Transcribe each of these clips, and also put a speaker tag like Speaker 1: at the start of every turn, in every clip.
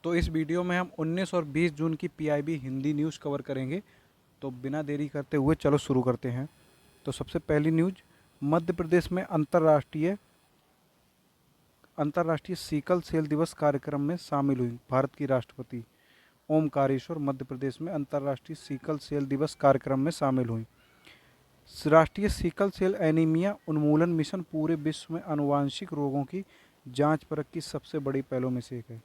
Speaker 1: तो इस वीडियो में हम 19 और 20 जून की पीआईबी हिंदी न्यूज़ कवर करेंगे। तो बिना देरी करते हुए चलो शुरू करते हैं। तो सबसे पहली न्यूज, मध्य प्रदेश में अंतर्राष्ट्रीय अंतर्राष्ट्रीय सीकल सेल दिवस कार्यक्रम में शामिल हुई भारत की राष्ट्रपति ओमकारेश्वर। मध्य प्रदेश में अंतर्राष्ट्रीय सीकल सेल दिवस कार्यक्रम में शामिल हुई। राष्ट्रीय सीकल सेल एनीमिया उन्मूलन मिशन पूरे विश्व में आनुवांशिक रोगों की जांच परख की सबसे बड़ी पहलों में से एक है।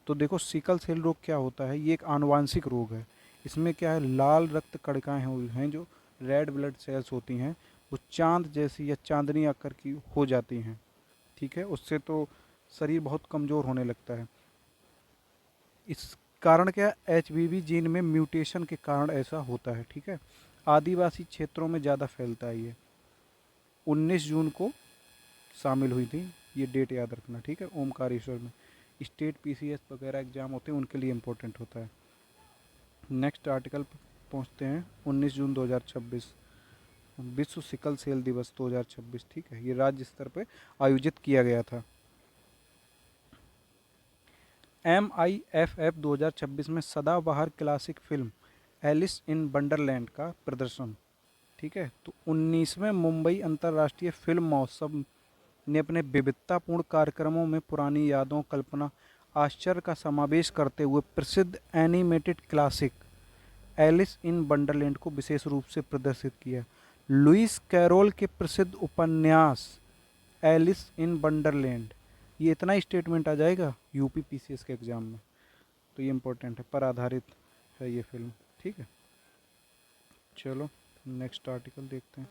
Speaker 1: तो देखो, सिकल सेल रोग क्या होता है? ये एक आनुवांशिक रोग है। इसमें क्या है, लाल रक्त कणिकाएं हुई हैं जो रेड ब्लड सेल्स होती हैं, वो चांद जैसी या चांदनी आकर की हो जाती हैं। ठीक है, उससे तो शरीर बहुत कमज़ोर होने लगता है। इस कारण क्या, एचबीवी जीन में म्यूटेशन के कारण ऐसा होता है। ठीक है, आदिवासी क्षेत्रों में ज़्यादा फैलता है ये। 19 जून को शामिल हुई थी, ये डेट याद रखना। ठीक है, ओमकारेश्वर में स्टेट पीसीएस वगैरह एग्जाम होते हैं, उनके लिए इम्पोर्टेंट होता है। नेक्स्ट आर्टिकल पर पहुँचते हैं। 19 जून 2026 विश्व सिकल सेल दिवस 2026। ठीक है, ये राज्य स्तर पर आयोजित किया गया था। MIFF 2026 में सदाबहार classic film Alice in Wonderland का प्रदर्शन। ठीक है, तो 19वें मुंबई अंतर्राष्ट्रीय फिल्म महोत्सव ने अपने विविधतापूर्ण कार्यक्रमों में पुरानी यादों, कल्पना, आश्चर्य का समावेश करते हुए प्रसिद्ध animated classic Alice in Wonderland को विशेष रूप से प्रदर्शित किया। लुइस कैरोल के प्रसिद्ध उपन्यास एलिस इन वंडरलैंड, ये इतना ही स्टेटमेंट आ जाएगा यूपी पीसीएस के एग्जाम में, तो ये इम्पोर्टेंट है, पर आधारित है ये फिल्म। ठीक है, चलो नेक्स्ट आर्टिकल देखते हैं।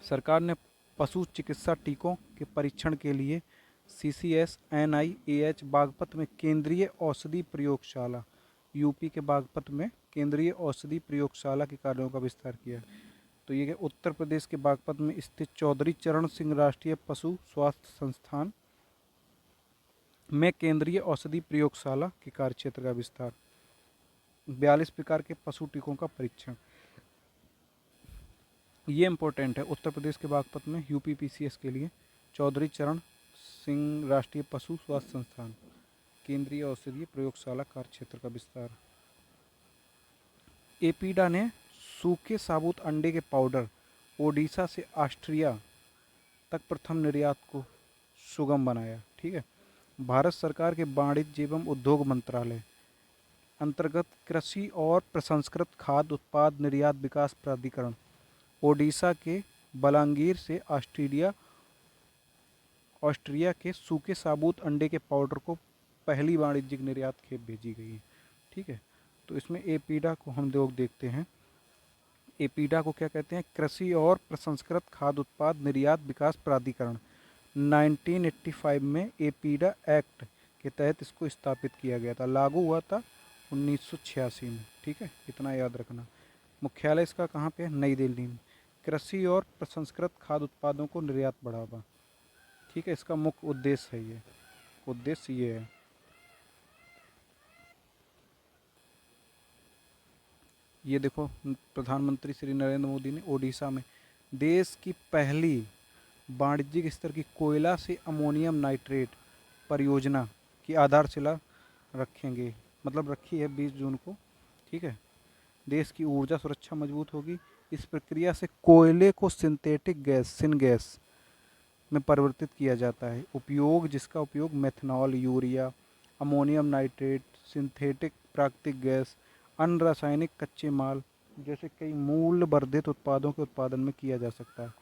Speaker 1: सरकार ने पशु चिकित्सा टीकों के परीक्षण के लिए CCS NIAH बागपत में केंद्रीय औषधि प्रयोगशाला, यूपी के बागपत में केंद्रीय औषधि प्रयोगशाला के कार्यों का विस्तार किया। तो ये उत्तर प्रदेश के बागपत में स्थित चौधरी चरण सिंह राष्ट्रीय पशु स्वास्थ्य संस्थान में केंद्रीय औषधि प्रयोगशाला के कार्यक्षेत्र का विस्तार। 42 प्रकार के पशु टीकों का परीक्षण, ये इम्पोर्टेंट है उत्तर प्रदेश के बागपत में यूपी पीसीएस के लिए। चौधरी चरण सिंह राष्ट्रीय पशु स्वास्थ्य संस्थान, केंद्रीय औषधीय प्रयोगशाला कार्यक्षेत्र का विस्तार। एपीडा ने सूखे साबुत अंडे के पाउडर ओडिशा से ऑस्ट्रिया तक प्रथम निर्यात को सुगम बनाया। ठीक है, भारत सरकार के वाणिज्य एवं उद्योग मंत्रालय अंतर्गत कृषि और प्रसंस्कृत खाद्य उत्पाद निर्यात विकास प्राधिकरण ओडिशा के बलांगीर से ऑस्ट्रिया के सूखे साबुत अंडे के पाउडर को पहली वाणिज्यिक निर्यात खेप भेजी गई है। ठीक है, तो इसमें एपीडा को हम लोग देखते हैं। एपीडा को क्या कहते हैं? कृषि और प्रसंस्कृत खाद्य उत्पाद निर्यात विकास प्राधिकरण। 1985 में एपीडा एक्ट के तहत इसको स्थापित किया गया था, लागू हुआ था 1986 में। ठीक है, इतना याद रखना। मुख्यालय इसका कहाँ पे है? नई दिल्ली में। कृषि और प्रसंस्कृत खाद्य उत्पादों को निर्यात बढ़ावा। ठीक है, इसका मुख्य उद्देश्य है ये, उद्देश्य ये है। ये देखो, प्रधानमंत्री श्री नरेंद्र मोदी ने ओडिशा में देश की पहली वाणिज्यिक स्तर की कोयला से अमोनियम नाइट्रेट परियोजना की आधारशिला रखेंगे, मतलब रखी है 20 जून को। ठीक है, देश की ऊर्जा सुरक्षा मजबूत होगी। इस प्रक्रिया से कोयले को सिंथेटिक गैस सिनगैस में परिवर्तित किया जाता है, जिसका उपयोग methanol, urea, ammonium nitrate, synthetic प्राकृतिक गैस, अन्य रासायनिक कच्चे माल जैसे कई मूल्य वर्धित उत्पादों के उत्पादन में किया जा सकता है।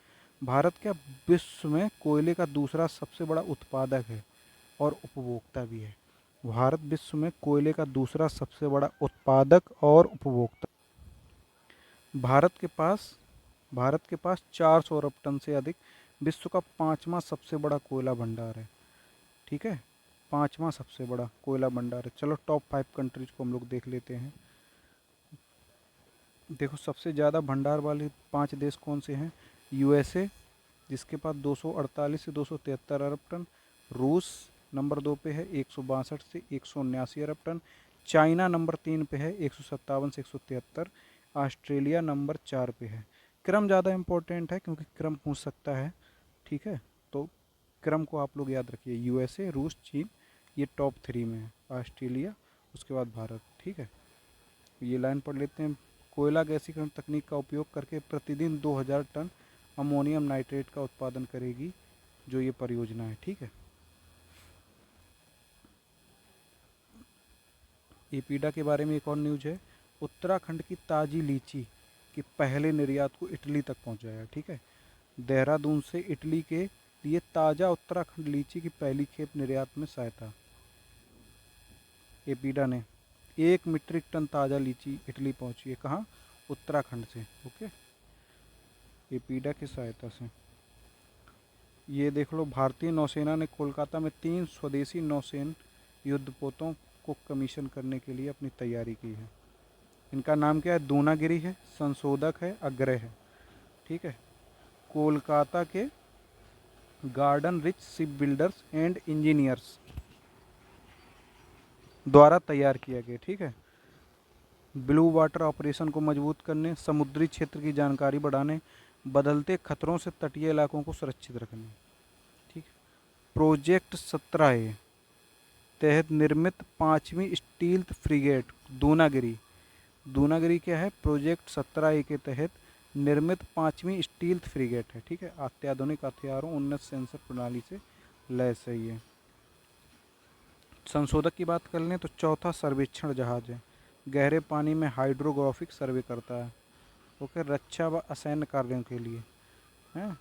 Speaker 1: भारत क्या विश्व में कोयले का दूसरा सबसे बड़ा उत्पादक है और उपभोक्ता भी है। भारत विश्व में कोयले का दूसरा सबसे बड़ा उत्पादक और उपभोक्ता। भारत के पास 400 अरब टन से अधिक, विश्व का 5वां सबसे बड़ा कोयला भंडार है। ठीक है, 5वां सबसे बड़ा कोयला भंडार है। चलो टॉप 5 कंट्रीज को हम लोग देख लेते हैं। देखो, सबसे ज़्यादा भंडार वाले 5 देश कौन से हैं? यूएसए, जिसके पास 248 से 273 अरब टन। रूस नंबर 2 पे है 162 से 179 अरब टन। चाइना नंबर 3 पे है 157 से 173। ऑस्ट्रेलिया नंबर 4 पे है। क्रम ज़्यादा इम्पोर्टेंट है क्योंकि क्रम पूछ सकता है। ठीक है, तो क्रम को आप लोग याद रखिए, यूएसए, रूस, चीन, ये टॉप 3 में है, ऑस्ट्रेलिया, उसके बाद भारत। ठीक है, ये लाइन पढ़ लेते हैं। कोयला गैसीकरण तकनीक का उपयोग करके प्रतिदिन 2000 टन अमोनियम नाइट्रेट का उत्पादन करेगी जो ये परियोजना है। ठीक है, एपीडा के बारे में एक और न्यूज है। उत्तराखंड की ताज़ी लीची के पहले निर्यात को इटली तक पहुंचाया। ठीक है, देहरादून से इटली के लिए ताज़ा उत्तराखंड लीची की पहली खेप निर्यात में सहायता एपीडा ने। 1 मीट्रिक टन ताज़ा लीची इटली पहुंची है। कहाँ? उत्तराखंड से। ओके, एपीडा की सहायता से। ये देख लो, भारतीय नौसेना ने कोलकाता में 3 स्वदेशी नौसेन युद्धपोतों को कमीशन करने के लिए अपनी तैयारी की है। इनका नाम क्या है? दूनागिरी है, संशोधक है, अग्रय है। ठीक है, कोलकाता के garden rich ship builders and engineers द्वारा तैयार किया गया। ठीक है, ब्लू वाटर ऑपरेशन को मजबूत करने, समुद्री क्षेत्र की जानकारी बढ़ाने, बदलते खतरों से तटीय इलाकों को सुरक्षित रखने। ठीक, प्रोजेक्ट 17A तहत निर्मित 5वीं स्टील्थ फ्रिगेट दूनागिरी। दूनागिरी क्या है? प्रोजेक्ट 17A के तहत निर्मित 5वीं स्टील्थ फ्रिगेट है। ठीक है, अत्याधुनिक हथियारों, उन्नत सेंसर प्रणाली से लैस है ये। संशोधक की बात कर लें तो चौथा सर्वेक्षण जहाज है, गहरे पानी में हाइड्रोग्राफिक सर्वे करता है। ओके, रक्षा व असैन्य कार्यों के लिए है।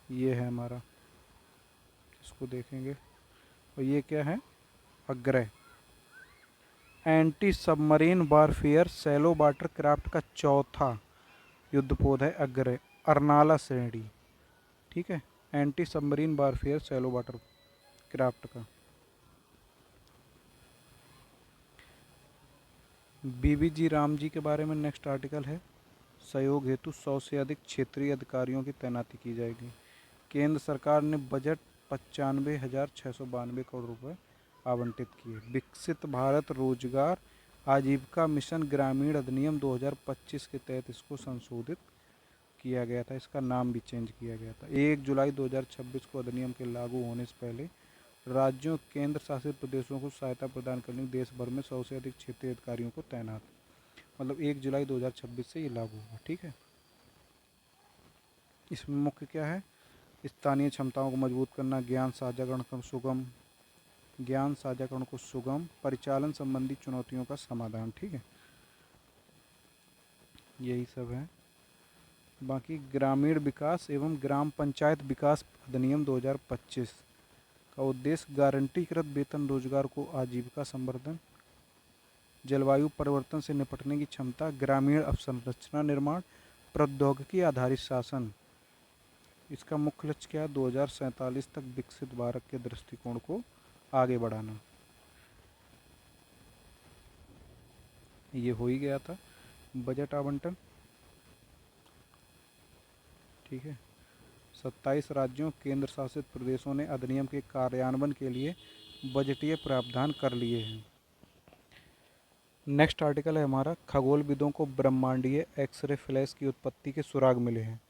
Speaker 1: ये है हमारा, इसको देखेंगे। और ये क्या है? Agray. Anti submarine warfare shallow water craft का चौथा युद्धपोत है अग्रय, अर्नाला श्रेणी। ठीक है, anti submarine warfare shallow water craft का। बीबीजी राम जी के बारे में नेक्स्ट आर्टिकल है। सहयोग हेतु 100 से अधिक क्षेत्रीय अधिकारियों की तैनाती की जाएगी। केंद्र सरकार ने बजट 95,692 करोड़ रुपए आवंटित किए। विकसित भारत रोजगार आजीविका मिशन ग्रामीण अधिनियम 2025 के तहत इसको संशोधित किया गया था। इसका नाम भी चेंज किया गया था। 1 जुलाई 2026 को अधिनियम के लागू होने से पहले राज्यों केंद्र शासित प्रदेशों को सहायता प्रदान करने देश भर में 100 से अधिक क्षेत्रीय अधिकारियों को तैनात, मतलब 1 जुलाई 2026 से ये लागू हुआ। ठीक है, इसमें मुख्य क्या है? स्थानीय क्षमताओं को मजबूत करना, ज्ञान साझाकरण को सुगम, परिचालन संबंधी चुनौतियों का समाधान। ठीक है, यही सब है। बाकी ग्रामीण विकास एवं ग्राम पंचायत विकास अधिनियम 2025 का उद्देश्य गारंटीकृत वेतन, रोजगार को आजीविका संवर्धन, जलवायु परिवर्तन से निपटने की क्षमता, ग्रामीण अवसंरचना निर्माण, प्रौद्योगिकी आधारित शासन। इसका मुख्य लक्ष्य क्या है? 2047 तक विकसित भारत के दृष्टिकोण को आगे बढ़ाना। ये हो ही गया था बजट आवंटन। ठीक है, 27 राज्यों केंद्र शासित प्रदेशों ने अधिनियम के कार्यान्वयन के लिए बजटीय प्रावधान कर लिए हैं। नेक्स्ट आर्टिकल है हमारा, खगोलविदों को ब्रह्मांडीय एक्सरे फ्लैश की उत्पत्ति के सुराग मिले हैं।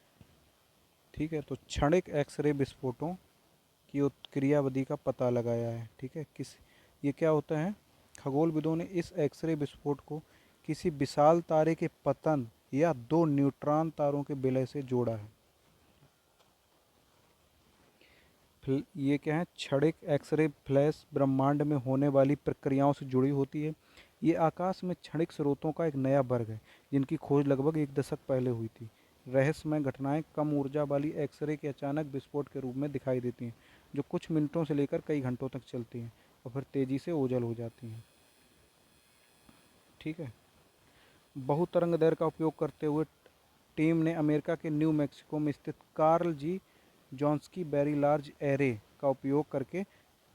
Speaker 1: ठीक है, तो क्षणिक एक्सरे विस्फोटों की क्रियाविधि का पता लगाया है। ठीक है, ये क्या होता है? खगोलविदों ने इस एक्सरे विस्फोट को किसी विशाल तारे के पतन या 2 न्यूट्रॉन तारों के विलय से जोड़ा है। ये क्या है? क्षणिक एक्सरे फ्लैश ब्रह्मांड में होने वाली प्रक्रियाओं से जुड़ी होती है। ये आकाश में क्षणिक स्रोतों का एक नया वर्ग है जिनकी खोज लगभग 1 दशक पहले हुई थी। रहस्यमय घटनाएं कम ऊर्जा वाली एक्सरे के अचानक विस्फोट के रूप में दिखाई देती हैं, जो कुछ मिनटों से लेकर कई घंटों तक चलती हैं और फिर तेज़ी से ओझल हो जाती हैं। ठीक है, बहुतरंग दैर्ध्य का उपयोग करते हुए टीम ने अमेरिका के न्यू मैक्सिको में स्थित कार्ल जी जॉन्स्की वेरी लार्ज एरे का उपयोग करके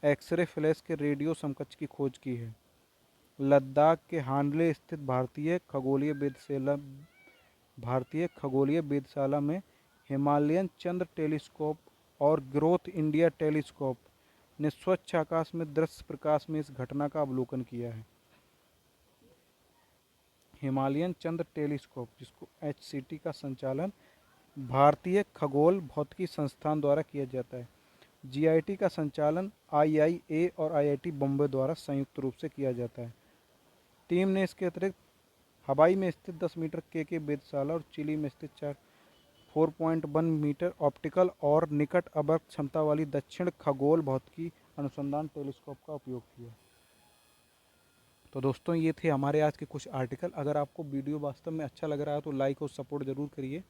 Speaker 1: एक्सरे फ्लैश के रेडियो समकक्ष की खोज की है। लद्दाख के हांडले स्थित भारतीय खगोलीय वेधशाला में हिमालयन चंद्र टेलीस्कोप और ग्रोथ इंडिया टेलीस्कोप ने स्वच्छ आकाश में दृश्य प्रकाश में इस घटना का अवलोकन किया है। हिमालयन चंद्र टेलीस्कोप, जिसको HCT का संचालन भारतीय खगोल भौतिकी संस्थान द्वारा किया जाता है, जीआईटी का संचालन आईआईए और आईआईटी बॉम्बे द्वारा संयुक्त रूप से किया जाता है। टीम ने इसके अतिरिक्त हवाई में स्थित 10 मीटर के वेधशाला और चिली में स्थित 4.1 मीटर ऑप्टिकल और निकट अवतरण क्षमता वाली दक्षिण खगोल भौतिकी अनुसंधान टेलीस्कोप का उपयोग किया। तो दोस्तों, ये थे हमारे आज के कुछ आर्टिकल। अगर आपको वीडियो वास्तव में अच्छा लग रहा है तो लाइक और सपोर्ट ज़रूर करिए।